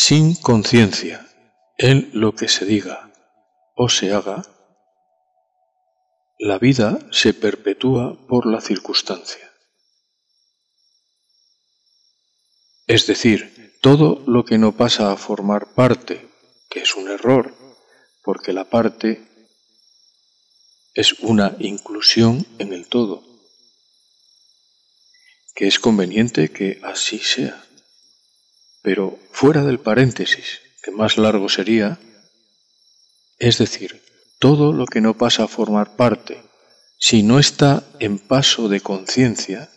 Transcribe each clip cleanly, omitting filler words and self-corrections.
sin conciencia en lo que se diga o se haga, la vida se perpetúa por la circunstancia. Es decir, todo lo que no pasa a formar parte, que es un error, porque la parte es una inclusión en el todo, que es conveniente que así sea. Pero fuera del paréntesis, que más largo sería, es decir, todo lo que no pasa a formar parte, si no está en paso de conciencia,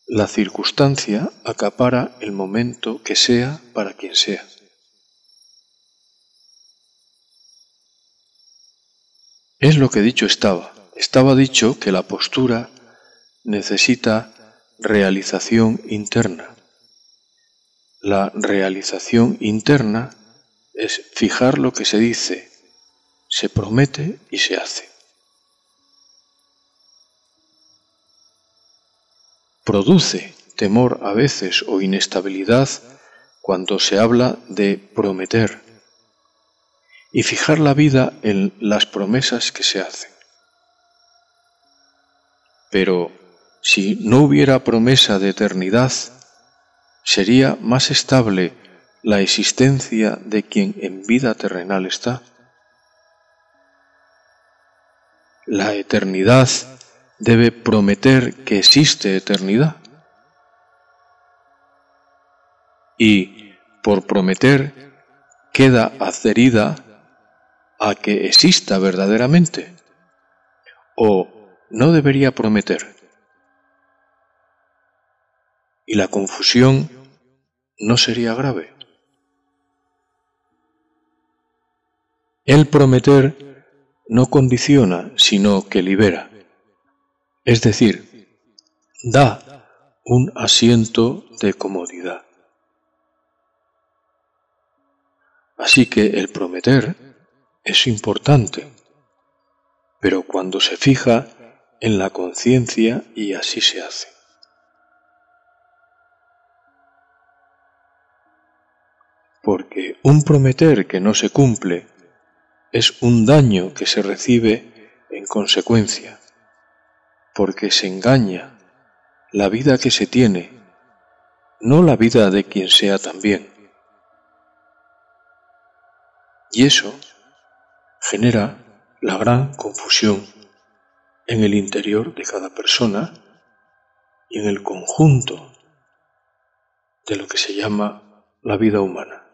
la circunstancia acapara el momento que sea para quien sea. Es lo que dicho estaba. Estaba dicho que la postura necesita realización interna. La realización interna es fijar lo que se dice, se promete y se hace. Produce temor a veces o inestabilidad cuando se habla de prometer y fijar la vida en las promesas que se hacen. Pero si no hubiera promesa de eternidad, sería más estable la existencia de quien en vida terrenal está. La eternidad debe prometer que existe eternidad. Y por prometer queda adherida a que exista verdaderamente. ¿O no debería prometer? ¿Y la confusión no sería grave? El prometer no condiciona, sino que libera. Es decir, da un asiento de comodidad. Así que el prometer es importante, pero cuando se fija en la conciencia y así se hace. Porque un prometer que no se cumple es un daño que se recibe en consecuencia, porque se engaña la vida que se tiene, no la vida de quien sea también. Y eso genera la gran confusión en el interior de cada persona y en el conjunto de lo que se llama la vida humana.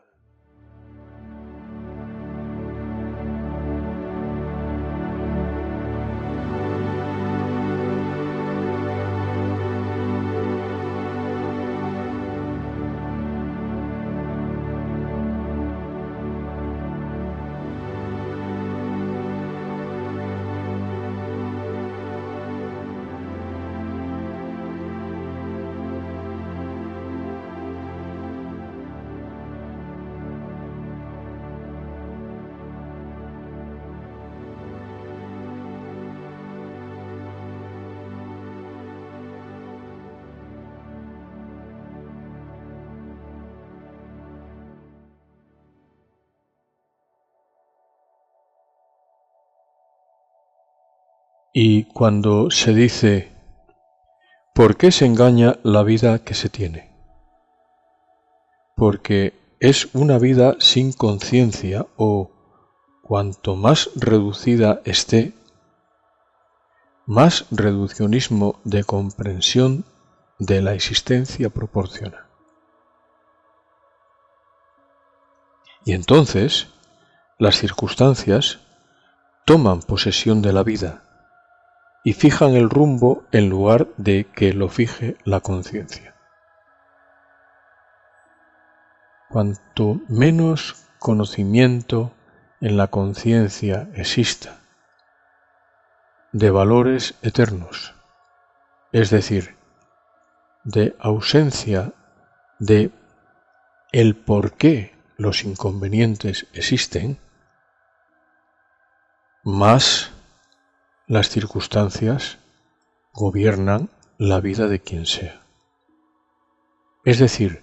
Y cuando se dice, ¿por qué se engaña la vida que se tiene? Porque es una vida sin conciencia o, cuanto más reducida esté, más reduccionismo de comprensión de la existencia proporciona. Y entonces, las circunstancias toman posesión de la vida y fijan el rumbo en lugar de que lo fije la conciencia. Cuanto menos conocimiento en la conciencia exista de valores eternos, es decir, de ausencia de el por qué los inconvenientes existen, más las circunstancias gobiernan la vida de quien sea. Es decir,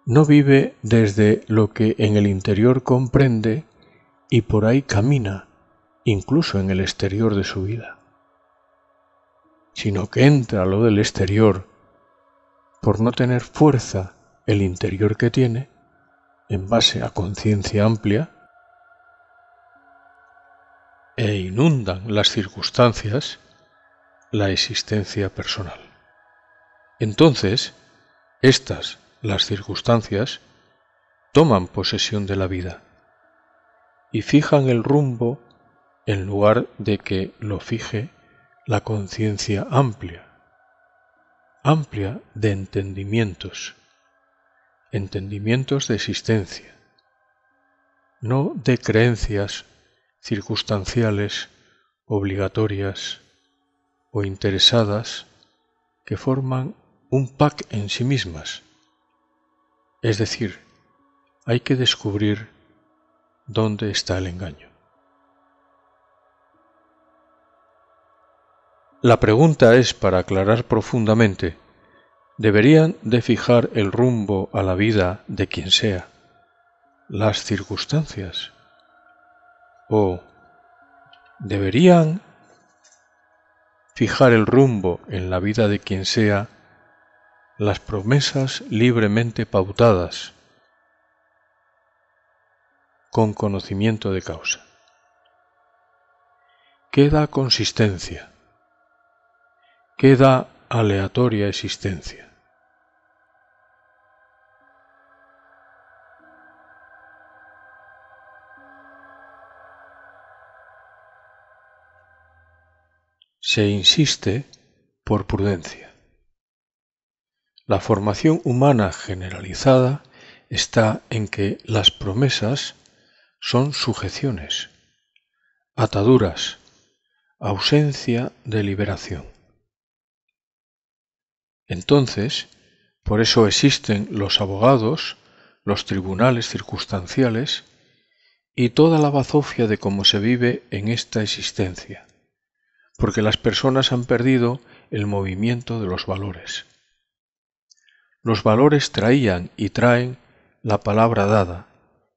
no vive desde lo que en el interior comprende y por ahí camina, incluso en el exterior de su vida, sino que entra a lo del exterior por no tener fuerza el interior que tiene, en base a conciencia amplia, e inundan las circunstancias la existencia personal. Entonces, las circunstancias, toman posesión de la vida y fijan el rumbo en lugar de que lo fije la conciencia amplia de entendimientos de existencia, no de creencias circunstanciales, obligatorias o interesadas que forman un pack en sí mismas. Es decir, hay que descubrir dónde está el engaño. La pregunta es para aclarar profundamente: ¿deberían de fijar el rumbo a la vida de quien sea las circunstancias? ¿O deberían fijar el rumbo en la vida de quien sea las promesas libremente pautadas con conocimiento de causa? ¿Qué da consistencia? ¿Qué da aleatoria existencia? Se insiste por prudencia. La formación humana generalizada está en que las promesas son sujeciones, ataduras, ausencia de liberación. Entonces, por eso existen los abogados, los tribunales circunstanciales y toda la bazofia de cómo se vive en esta existencia, porque las personas han perdido el movimiento de los valores. Los valores traían y traen la palabra dada,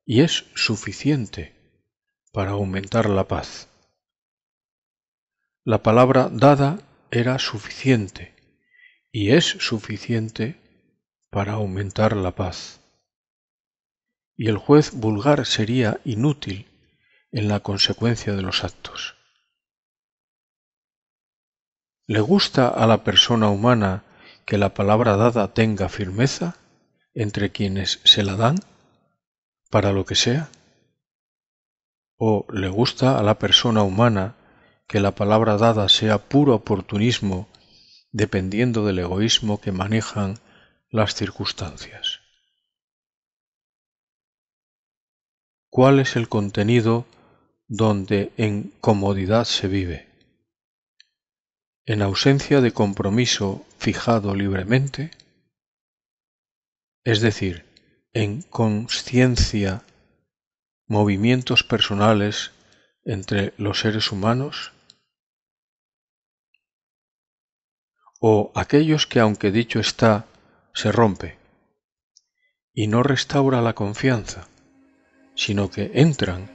y es suficiente para aumentar la paz. La palabra dada era suficiente, y es suficiente para aumentar la paz. Y el juez vulgar sería inútil en la consecuencia de los actos. ¿Le gusta a la persona humana que la palabra dada tenga firmeza entre quienes se la dan, para lo que sea? ¿O le gusta a la persona humana que la palabra dada sea puro oportunismo dependiendo del egoísmo que manejan las circunstancias? ¿Cuál es el contenido donde en comodidad se vive? ¿En ausencia de compromiso fijado libremente? Es decir, en consciencia, movimientos personales entre los seres humanos, o aquellos que, aunque dicho está, se rompe y no restaura la confianza, sino que entran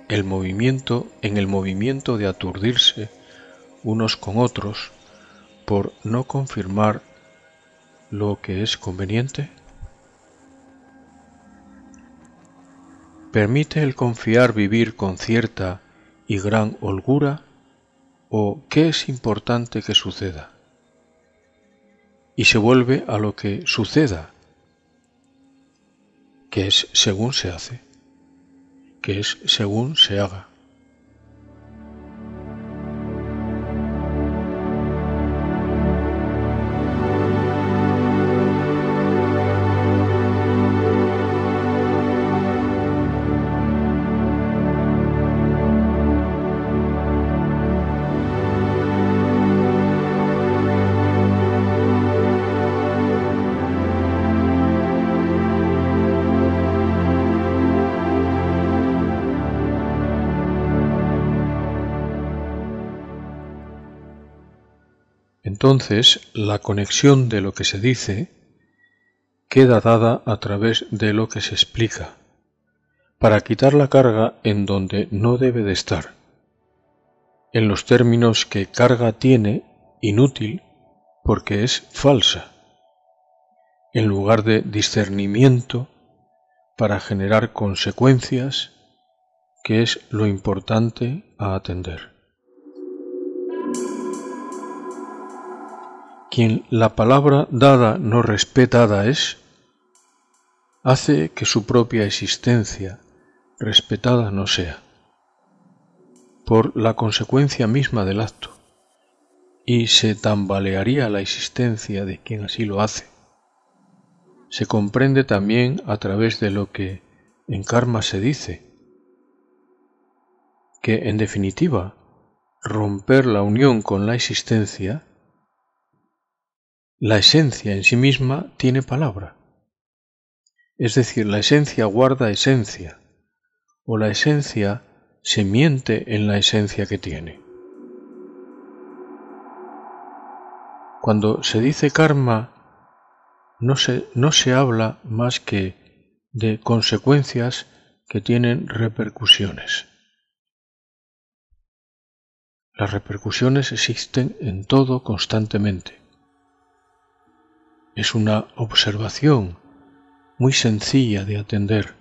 en el movimiento de aturdirse unos con otros por no confirmar lo que es conveniente? ¿Permite el confiar vivir con cierta y gran holgura, o qué es importante que suceda? Y se vuelve a lo que suceda, que es según se hace, que es según se haga. Entonces, la conexión de lo que se dice, queda dada a través de lo que se explica, para quitar la carga en donde no debe de estar, en los términos que carga tiene, inútil, porque es falsa, en lugar de discernimiento para generar consecuencias, que es lo importante a atender. Quien la palabra dada no respetada es, hace que su propia existencia respetada no sea, por la consecuencia misma del acto, y se tambalearía la existencia de quien así lo hace. Se comprende también a través de lo que en karma se dice, que en definitiva, romper la unión con la existencia, la esencia en sí misma tiene palabra. Es decir, la esencia guarda esencia, o la esencia se miente en la esencia que tiene. Cuando se dice karma, no se habla más que de consecuencias que tienen repercusiones. Las repercusiones existen en todo constantemente. Es una observación muy sencilla de atender.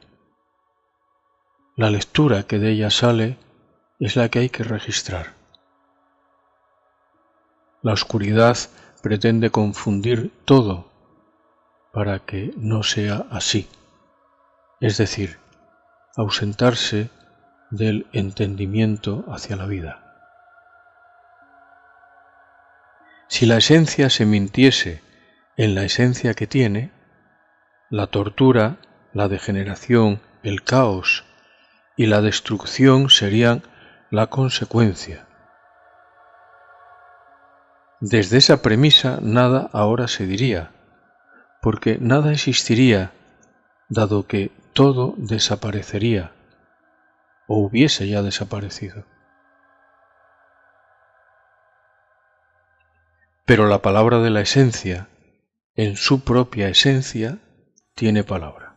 La lectura que de ella sale es la que hay que registrar. La oscuridad pretende confundir todo para que no sea así, es decir, ausentarse del entendimiento hacia la vida. Si la esencia se mintiese en la esencia que tiene, la tortura, la degeneración, el caos y la destrucción serían la consecuencia. Desde esa premisa nada ahora se diría, porque nada existiría, dado que todo desaparecería, o hubiese ya desaparecido. Pero la palabra de la esencia, en su propia esencia, tiene palabra.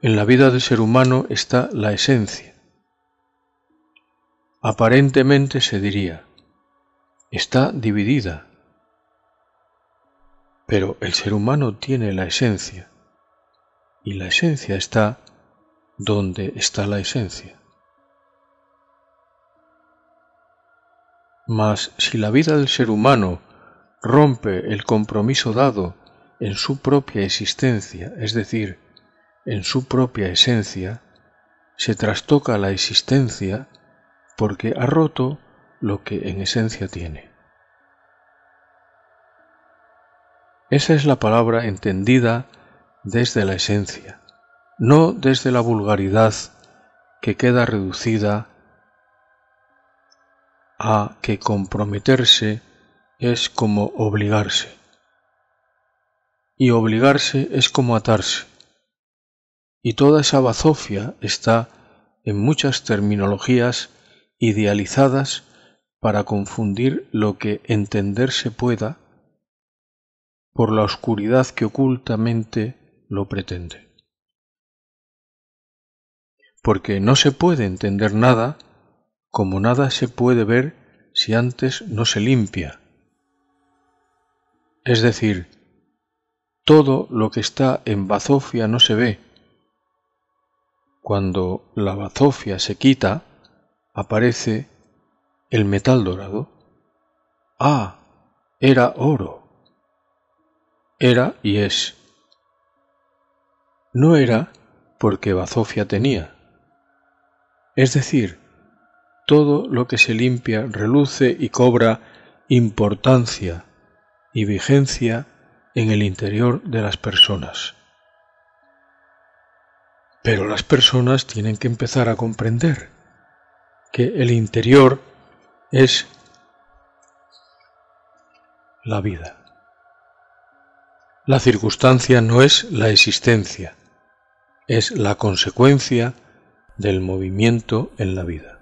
En la vida del ser humano está la esencia. Aparentemente se diría, está dividida, pero el ser humano tiene la esencia, y la esencia está donde está la esencia. Mas si la vida del ser humano rompe el compromiso dado en su propia existencia, es decir, en su propia esencia, se trastoca la existencia porque ha roto lo que en esencia tiene. Esa es la palabra entendida desde la esencia, no desde la vulgaridad que queda reducida a que comprometerse es como obligarse, y obligarse es como atarse, y toda esa bazofia está en muchas terminologías idealizadas para confundir lo que entenderse pueda por la oscuridad que ocultamente lo pretende. Porque no se puede entender nada como nada se puede ver si antes no se limpia. Es decir, todo lo que está en bazofia no se ve. Cuando la bazofia se quita, aparece el metal dorado. Ah, era oro. Era y es. No era porque bazofia tenía. Es decir, todo lo que se limpia reluce y cobra importancia y vigencia en el interior de las personas. Pero las personas tienen que empezar a comprender que el interior es la vida. La circunstancia no es la existencia, es la consecuencia del movimiento en la vida.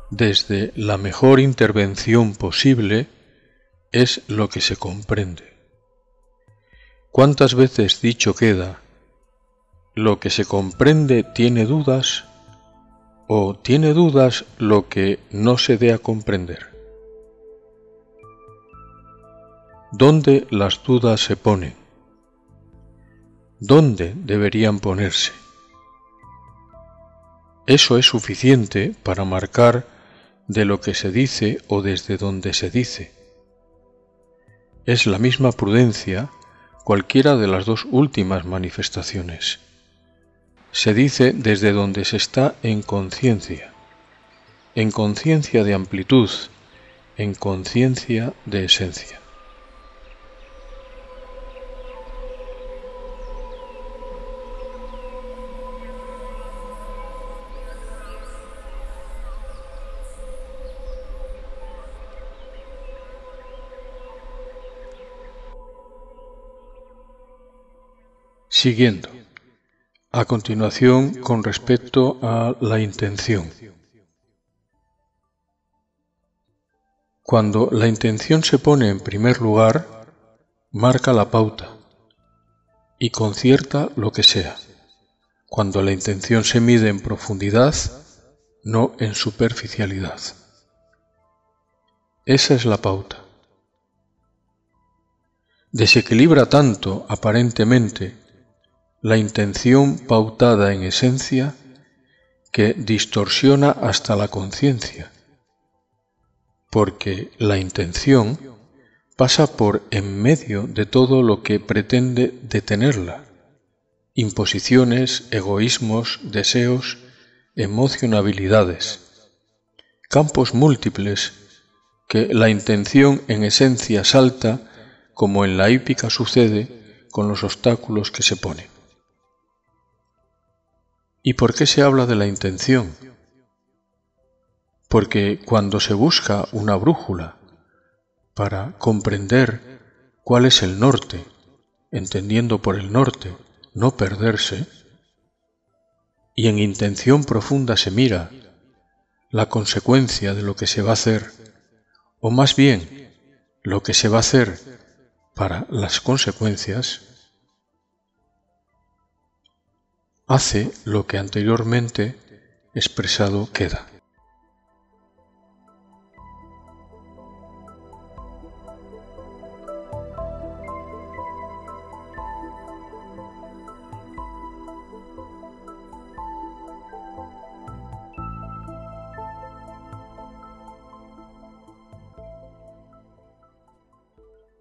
desde la mejor intervención posible, es lo que se comprende. ¿Cuántas veces dicho queda, lo que se comprende tiene dudas, o tiene dudas lo que no se dé a comprender? ¿Dónde las dudas se ponen? ¿Dónde deberían ponerse? Eso es suficiente para marcar de lo que se dice o desde donde se dice. Es la misma prudencia cualquiera de las dos últimas manifestaciones. Se dice desde donde se está en conciencia de amplitud, en conciencia de esencia. Siguiendo. A continuación, con respecto a la intención. Cuando la intención se pone en primer lugar, marca la pauta y concierta lo que sea. Cuando la intención se mide en profundidad, no en superficialidad. Esa es la pauta. Desequilibra tanto, aparentemente, la intención pautada en esencia, que distorsiona hasta la conciencia, porque la intención pasa por en medio de todo lo que pretende detenerla: imposiciones, egoísmos, deseos, emocionabilidades, campos múltiples que la intención en esencia salta, como en la hípica sucede con los obstáculos que se ponen. ¿Y por qué se habla de la intención? Porque cuando se busca una brújula para comprender cuál es el norte, entendiendo por el norte no perderse, y en intención profunda se mira la consecuencia de lo que se va a hacer, o más bien lo que se va a hacer para las consecuencias, hace lo que anteriormente expresado queda.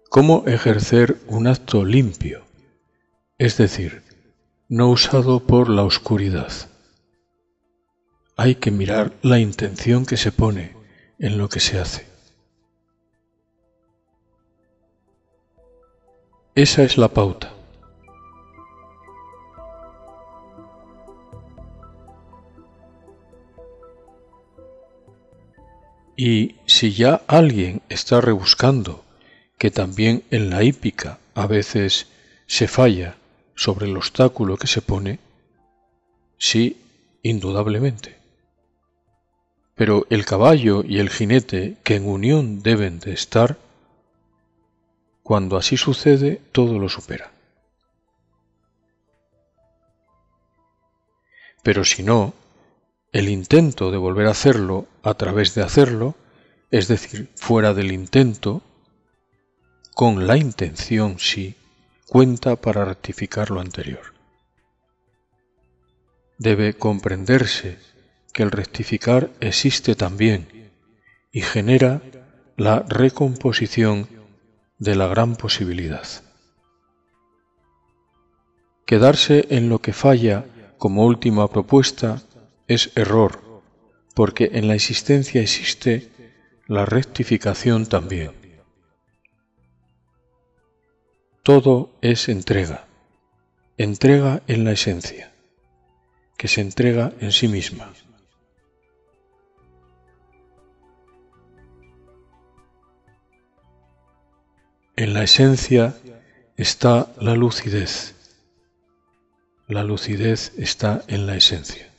¿Cómo ejercer un acto limpio? Es decir, no usado por la oscuridad. Hay que mirar la intención que se pone en lo que se hace. Esa es la pauta. Y si ya alguien está rebuscando, que también en la hípica a veces se falla sobre el obstáculo que se pone, sí, indudablemente. Pero el caballo y el jinete, que en unión deben de estar, cuando así sucede, todo lo supera. Pero si no, el intento de volver a hacerlo a través de hacerlo, es decir, fuera del intento, con la intención sí, cuenta para rectificar lo anterior. Debe comprenderse que el rectificar existe también y genera la recomposición de la gran posibilidad. Quedarse en lo que falla como última propuesta es error, porque en la existencia existe la rectificación también. Todo es entrega, entrega en la esencia, que se entrega en sí misma. En la esencia está la lucidez está en la esencia.